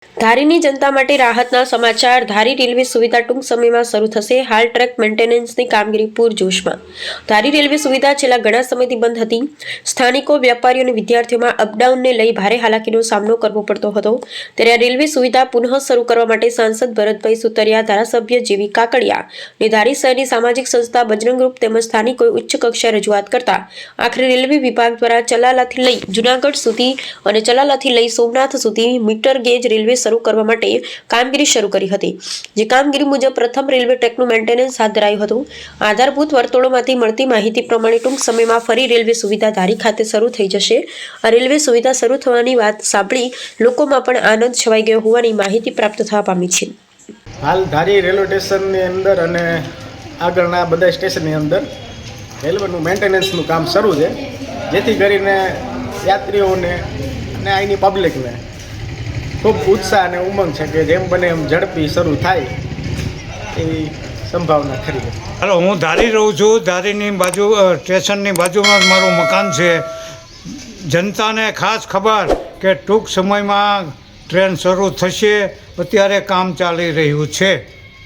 ધારીની જનતા માટે રાહતના સમાચાર। ધારી રેલવે સુવિધા ટૂંક સમયમાં શરૂ થશે। હાલ ટ્રેક મેન્ટેનન્સની કામગીરી પૂરજોશમાં। ધારી રેલવે સુવિધા છેલ્લા ઘણા સમયથી બંધ હતી। સ્થાનિકો, વેપારીઓ અને વિદ્યાર્થીઓમાં અપડાઉનને લઈ ભારે હાલાકીનો સામનો કરવો પડતો હતો। ત્યારે આ રેલવે સુવિધા પુનઃ શરૂ કરવા માટે સાંસદ ભરતભાઈ સુતરિયા, ધારાસભ્ય જેવી કાકડિયા અને ધારી શહેરની સામાજિક સંસ્થા બજરંગ ગ્રુપ તેમજ સ્થાનિકોએ ઉચ્ચ કક્ષાએ રજૂઆત કરતા આખરે રેલવે વિભાગ દ્વારા ચલાલાથી લઈ જૂનાગઢ સુધી અને ચલાલાથી લઈ સોમનાથ સુધી મીટર ગેજ રેલવે શરૂ કરવા માટે કામગીરી શરૂ કરી હતી। જે કામગીરી મુજબ પ્રથમ રેલવે ટ્રેકનું મેન્ટેનન્સ હાથ ધરાયું હતું। આધારભૂત વર્તુળોમાંથી મળતી માહિતી પ્રમાણે ટૂંક સમયમાં ફરી રેલવે સુવિધા ધારી ખાતે શરૂ થઈ જશે। આ રેલવે સુવિધા શરૂ થવાની વાત સાંભળી લોકોમાં પણ આનંદ છવાઈ ગયો હોવાની માહિતી પ્રાપ્ત થવા પામી છે। હાલ ધારી રેલવે સ્ટેશનની અંદર અને આગળના બધા સ્ટેશનની અંદર રેલવેનું મેન્ટેનન્સનું કામ શરૂ છે, જેથી કરીને યાત્રીઓને અને અહીંની પબ્લિકને ખૂબ ઉત્સાહ અને ઉમંગ છે કે જેમ બને એમ ઝડપી શરૂ થાય એવી સંભાવના ખરી છે। હાલો, હું ધારી રહું છું। ધારીની બાજુ સ્ટેશનની બાજુમાં જ મારું મકાન છે। જનતાને ખાસ ખબર કે ટૂંક સમયમાં ટ્રેન શરૂ થશે, અત્યારે કામ ચાલી રહ્યું છે।